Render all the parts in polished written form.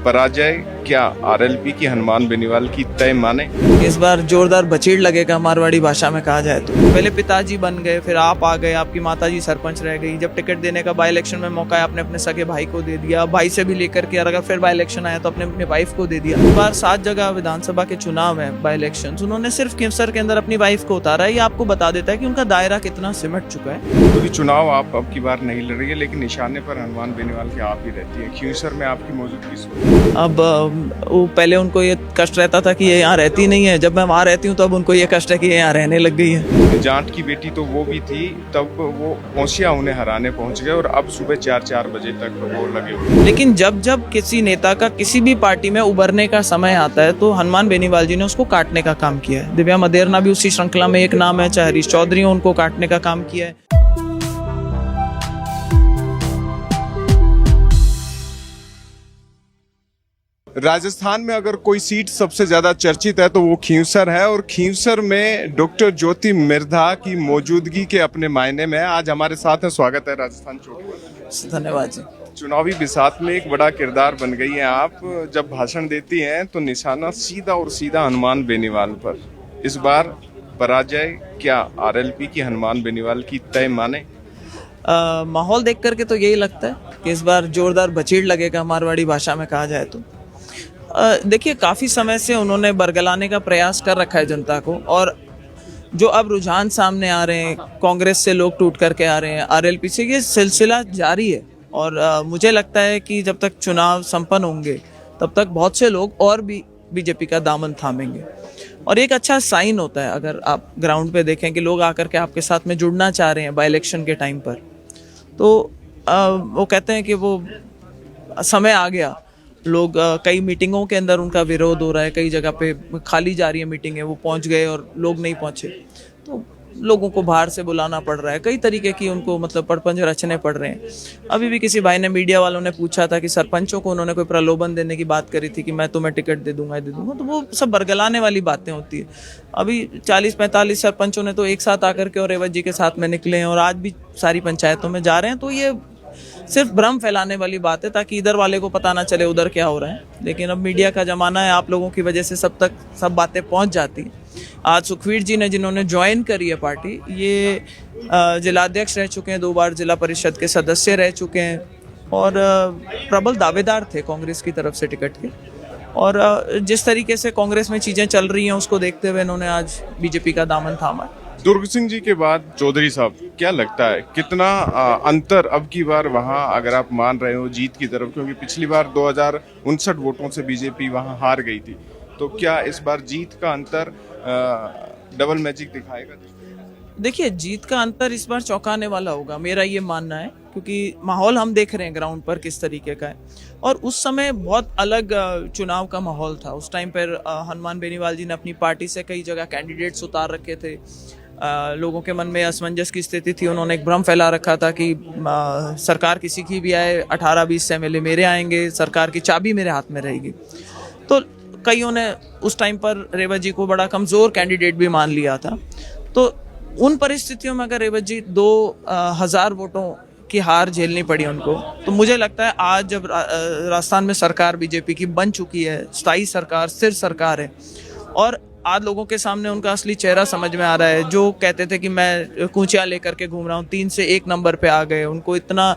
पराजय क्या आरएलपी की हनुमान बेनीवाल की तय माने? इस बार जोरदार बचीड़ लगेगा, मारवाड़ी भाषा में कहा जाए तो। पहले पिताजी बन गए, फिर आप आ गए, आपकी माताजी सरपंच रह गई। जब टिकट देने का बाई इलेक्शन में मौका है, आपने अपने सगे भाई को दे दिया, भाई से भी लेकर के अगर फिर बाई इलेक्शन आया तो अपने अपने वाइफ को दे दिया। इस बार 7 जगह विधानसभा के चुनाव है, बाई इलेक्शन, उन्होंने सिर्फ केवसर के अंदर अपनी वाइफ को उतारा है। ये आपको बता देता है कि उनका दायरा कितना सिमट चुका है। क्योंकि चुनाव आप अब की बार नहीं लड़ रही है, लेकिन निशाने पर हनुमान बेनीवाल की आप ही रहती है। केवसर में आपकी मौजूदगी से अब वो पहले उनको ये कष्ट रहता था कि ये यहाँ रहती नहीं है, जब मैं वहाँ रहती हूँ तो अब उनको ये कष्ट है कि ये यहाँ रहने लग गई है। जाट की बेटी तो वो भी थी, तब वो पहुंचिया उन्हें हराने पहुंच गए और अब सुबह 4 बजे तक वो लगे हुए। लेकिन जब जब किसी नेता का किसी भी पार्टी में उभरने का समय आता है तो हनुमान बेनीवाल जी ने उसको काटने का काम किया है। दिव्या मदेरना भी उसी श्रृंखला में एक नाम है, चाहे हरीश चौधरी उनको काटने का काम किया है। राजस्थान में अगर कोई सीट सबसे ज्यादा चर्चित है तो वो खींवसर है, और खींवसर में डॉक्टर ज्योति मिर्धा की मौजूदगी के अपने मायने में है। आज हमारे साथ है, स्वागत है राजस्थान चौकी। धन्यवाद जी। चुनावी बिसात में एक बड़ा किरदार बन गई हैं आप। जब भाषण देती हैं तो निशाना सीधा और सीधा हनुमान बेनीवाल पर। इस बार पराजय क्या आरएलपी की हनुमान बेनीवाल की तय माने? माहौल देख करके तो यही लगता है कि इस बार जोरदार बचीड़ लगेगा, मारवाड़ी भाषा में कहा जाए तो। देखिए, काफ़ी समय से उन्होंने बरगलाने का प्रयास कर रखा है जनता को, और जो अब रुझान सामने आ रहे हैं, कांग्रेस से लोग टूट करके आ रहे हैं, आरएलपी से, ये सिलसिला जारी है। और मुझे लगता है कि जब तक चुनाव संपन्न होंगे तब तक बहुत से लोग और भी बीजेपी का दामन थामेंगे। और एक अच्छा साइन होता है अगर आप ग्राउंड पे देखें कि लोग आकर के आपके साथ में जुड़ना चाह रहे हैं बाई इलेक्शन के टाइम पर, तो वो कहते हैं कि वो समय आ गया। लोग कई मीटिंगों के अंदर उनका विरोध हो रहा है, कई जगह पे खाली जा रही है मीटिंगें, वो पहुंच गए और लोग नहीं पहुंचे, तो लोगों को बाहर से बुलाना पड़ रहा है। कई तरीके की उनको पड़पंज रचने पड़ रहे हैं। अभी भी किसी भाई ने, मीडिया वालों ने पूछा था कि सरपंचों को उन्होंने कोई प्रलोभन देने की बात करी थी कि मैं तुम्हें टिकट दे दूंगा, तो वो सब बरगलाने वाली बातें होती है। अभी 40-45 सरपंचों ने तो एक साथ आकर के और रेवत जी के साथ में निकले हैं और आज भी सारी पंचायतों में जा रहे हैं। तो ये सिर्फ भ्रम फैलाने वाली बात है ताकि इधर वाले को पता ना चले उधर क्या हो रहा है। लेकिन अब मीडिया का जमाना है, आप लोगों की वजह से सब तक सब बातें पहुंच जाती हैं। आज सुखवीर जी ने, जिन्होंने ज्वाइन करी है पार्टी, ये जिलाध्यक्ष रह चुके हैं, 2 बार जिला परिषद के सदस्य रह चुके हैं और प्रबल दावेदार थे कांग्रेस की तरफ से टिकट के। और जिस तरीके से कांग्रेस में चीज़ें चल रही हैं उसको देखते हुए इन्होंने आज बीजेपी का दामन थामा। दुर्ग सिंह जी के बाद चौधरी साहब, क्या लगता है कितना अंतर अब की बार वहां, अगर आप मान रहे हो जीत की तरफ, क्योंकि पिछली बार 2059 वोटों से बीजेपी वहां हार गई थी, तो क्या इस बार जीत का अंतर डबल मैजिक दिखाएगा? देखिए, जीत का अंतर इस बार चौंकाने वाला होगा, मेरा ये मानना है, क्योंकि माहौल हम देख रहे हैं ग्राउंड पर किस तरीके का है। और उस समय बहुत अलग चुनाव का माहौल था। उस टाइम पर हनुमान बेनीवाल जी ने अपनी पार्टी से कई जगह कैंडिडेट्स उतार रखे थे। लोगों के मन में असमंजस की स्थिति थी। उन्होंने एक भ्रम फैला रखा था कि सरकार किसी की भी आए, 18-20 एमएलए मेरे आएंगे, सरकार की चाबी मेरे हाथ में रहेगी। तो कईयों ने उस टाइम पर रेवत जी को बड़ा कमज़ोर कैंडिडेट भी मान लिया था। तो उन परिस्थितियों में अगर रेवत जी 2000 वोटों की हार झेलनी पड़ी उनको, तो मुझे लगता है आज जब राजस्थान में सरकार बीजेपी की बन चुकी है, स्थायी सरकार, स्थिर सरकार है, और आज लोगों के सामने उनका असली चेहरा समझ में आ रहा है। जो कहते थे कि मैं कूचिया लेकर के घूम रहा हूँ, 3 से 1 नंबर पे आ गए। उनको इतना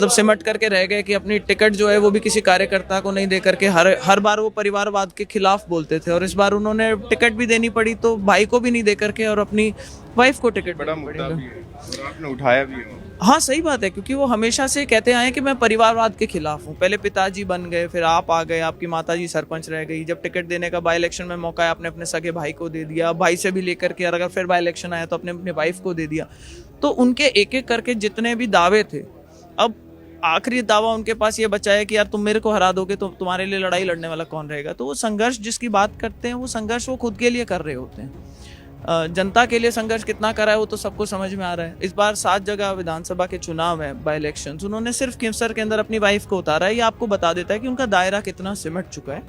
सिमट करके रह गए कि अपनी टिकट जो है वो भी किसी कार्यकर्ता को नहीं दे करके हर बार वो परिवारवाद के खिलाफ बोलते थे, और इस बार उन्होंने टिकट भी देनी पड़ी तो भाई को भी नहीं दे करके और अपनी वाइफ को टिकट बड़ा मुद्दा भी है और आपने उठाया भी है। हाँ, सही बात है, क्योंकि वो हमेशा से कहते आए हैं कि मैं परिवारवाद के खिलाफ हूँ। पहले पिताजी बन गए, फिर आप आ गए, आपकी माताजी सरपंच रह गई। जब टिकट देने का बाई इलेक्शन में मौका है, आपने अपने सगे भाई को दे दिया, भाई से भी लेकर के अगर फिर बाई इलेक्शन आया तो अपने अपने वाइफ को दे दिया। तो उनके एक एक करके जितने भी दावे थे, अब आखिरी दावा उनके पास ये बचा है कि यार तुम मेरे को हरा दोगे तो तुम्हारे लिए लड़ाई लड़ने वाला कौन रहेगा। तो वो संघर्ष जिसकी बात करते हैं, वो संघर्ष वो खुद के लिए कर रहे होते हैं। जनता के लिए संघर्ष कितना करा है वो तो सबको समझ में आ रहा है। इस बार 7 जगह विधानसभा के चुनाव है, बाई इलेक्शन, उन्होंने सिर्फ केवसर के अंदर अपनी वाइफ को उतारा है। ये आपको बता देता है कि उनका दायरा कितना सिमट चुका है,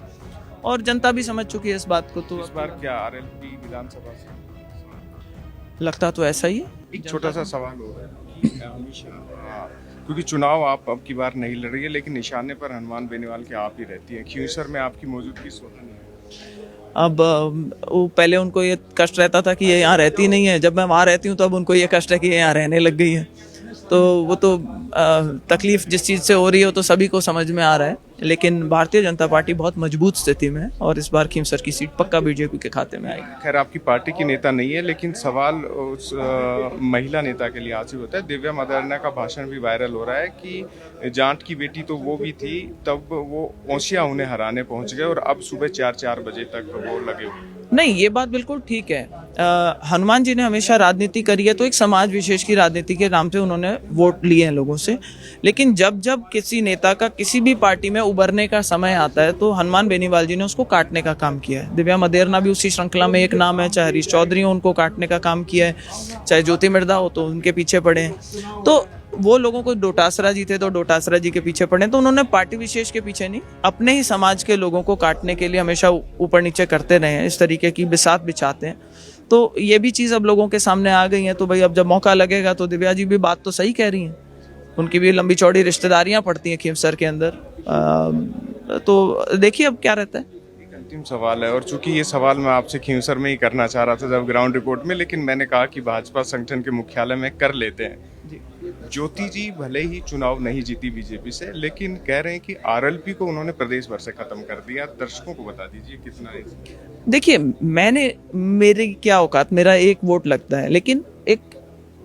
और जनता भी समझ चुकी है इस बात को। तो इस बार क्या आरएलपी विधानसभा से लगता तो ऐसा ही है। एक छोटा सा सवाल हो रहा है, हमेशा क्योंकि चुनाव आप अब की बार नहीं लड़ रही है, लेकिन निशाने पर हनुमान बेनीवाल के आप ही रहती हैं। खींवसर में आपकी मौजूदगी स्वतः नहीं है। अब वो पहले उनको ये कष्ट रहता था कि ये यहाँ रहती नहीं है, जब मैं वहाँ रहती हूँ तो अब उनको ये कष्ट है कि ये यहाँ रहने लग गई है। तो वो तो तकलीफ जिस चीज़ से हो रही है वो तो सभी को समझ में आ रहा है, लेकिन भारतीय जनता पार्टी बहुत मजबूत स्थिति में है और इस बार खींवसर की सीट पक्का बीजेपी के खाते में आएगी। खैर आपकी पार्टी की नेता नहीं है, लेकिन सवाल उस महिला नेता के लिए आज ही होता है। दिव्या मदरना का भाषण भी वायरल हो रहा है कि जाट की बेटी तो वो भी थी, तब वो ओसिया उन्हें हराने पहुंच गए और अब सुबह 4 बजे तक वो लगे हुए। नहीं, ये बात बिल्कुल ठीक है। हनुमान जी ने हमेशा राजनीति करी है, तो एक समाज विशेष की राजनीति के नाम से उन्होंने वोट लिए हैं लोगों से, लेकिन जब जब किसी नेता का किसी भी पार्टी में उभरने का समय आता है तो हनुमान बेनीवाल जी ने उसको काटने का काम किया है। दिव्या मदेरना भी उसी श्रृंखला में एक नाम है, चाहे हरीश चौधरी हो उनको काटने का काम किया है, चाहे ज्योति मिर्धा हो तो उनके पीछे पड़े हैं। तो वो लोगों को डोटासरा जी थे तो डोटासरा जी के पीछे पड़े, तो उन्होंने पार्टी विशेष के पीछे नहीं, अपने ही समाज के लोगों को काटने के लिए हमेशा ऊपर नीचे करते रहे हैं, इस तरीके की बिसात बिछाते हैं। तो ये भी चीज़ अब लोगों के सामने आ गई है। तो भाई अब जब मौका लगेगा तो दिव्या जी भी बात तो सही कह रही हैं, उनकी भी लंबी चौड़ी रिश्तेदारियां पड़ती हैं खींवसर के अंदर। तो देखिए अब क्या रहता है। एक अंतिम सवाल है, और चूंकि ये सवाल मैं आपसे खींवसर में ही करना चाह रहा था जब ग्राउंड रिपोर्ट में, लेकिन मैंने कहा कि भाजपा संगठन के मुख्यालय में कर लेते हैं। ज्योति जी भले ही चुनाव नहीं जीती बीजेपी से, लेकिन कह रहे हैं कि आरएलपी को उन्होंने प्रदेश भर से खत्म कर दिया। दर्शकों को बता दीजिए कितना है। देखिए, मेरी क्या औकात, मेरा एक वोट लगता है, लेकिन एक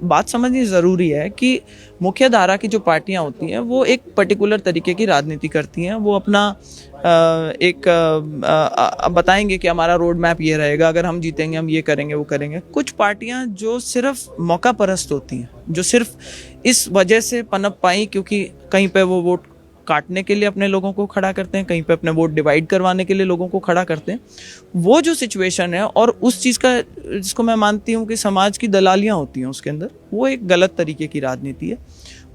बात समझनी ज़रूरी है कि मुख्य धारा की जो पार्टियां होती हैं वो एक पर्टिकुलर तरीके की राजनीति करती हैं। वो अपना बताएंगे कि हमारा रोड मैप ये रहेगा, अगर हम जीतेंगे हम ये करेंगे वो करेंगे। कुछ पार्टियां जो सिर्फ मौका परस्त होती हैं, जो सिर्फ इस वजह से पनप पाई क्योंकि कहीं पे वो वोट काटने के लिए अपने लोगों को खड़ा करते हैं, कहीं पे अपने वोट डिवाइड करवाने के लिए लोगों को खड़ा करते हैं। वो जो सिचुएशन है और उस चीज़ का, जिसको मैं मानती हूँ कि समाज की दलालियाँ होती हैं उसके अंदर, वो एक गलत तरीके की राजनीति है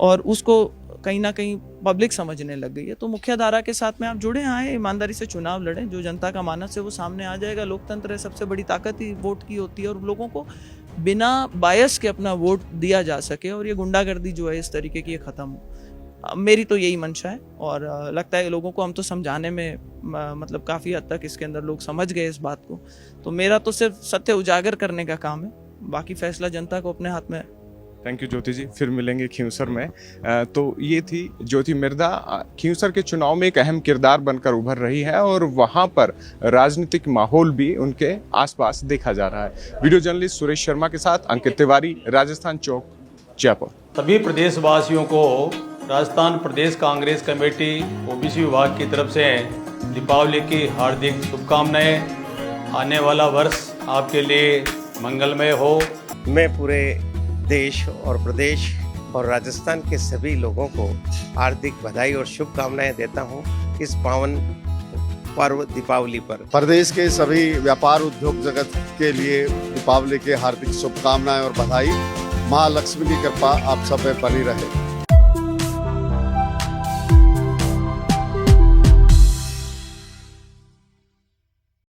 और उसको कहीं ना कहीं पब्लिक समझने लग गई है। तो मुख्य धारा के साथ में आप जुड़े आए, ईमानदारी से चुनाव लड़ें, जो जनता का मानस है वो सामने आ जाएगा। लोकतंत्र है, सबसे बड़ी ताकत ही वोट की होती है और लोगों को बिना बायस के अपना वोट दिया जा सके और ये गुंडागर्दी जो है इस तरीके की ये ख़त्म हो। मेरी तो यही मंशा है और लगता है लोगों को हम तो समझाने में मतलब काफ़ी हद तक इसके अंदर लोग समझ गए इस बात को। तो मेरा तो सिर्फ सत्य उजागर करने का काम है, बाकी फैसला जनता को अपने हाथ में है। थैंक यू ज्योति जी, फिर मिलेंगे खींवसर में। तो ये थी ज्योति मिर्धा, खींवसर के चुनाव में एक अहम किरदार बनकर उभर रही है और वहां पर राजनीतिक माहौल भी उनके आसपास देखा जा रहा है। वीडियो जर्नलिस्ट सुरेश शर्मा के साथ अंकित तिवारी, राजस्थान चौक, जयपुर। सभी प्रदेशवासियों को राजस्थान प्रदेश कांग्रेस कमेटी ओबीसी विभाग की तरफ से दीपावली की हार्दिक शुभकामनाएं। आने वाला वर्ष आपके लिए मंगलमय हो। मैं पूरे देश और प्रदेश और राजस्थान के सभी लोगों को हार्दिक बधाई और शुभकामनाएं देता हूं इस पावन पर्व दीपावली पर। प्रदेश के सभी व्यापार उद्योग जगत के लिए दीपावली के हार्दिक शुभकामनाएं और बधाई। मां लक्ष्मी की कृपा आप सब पे बनी रहे।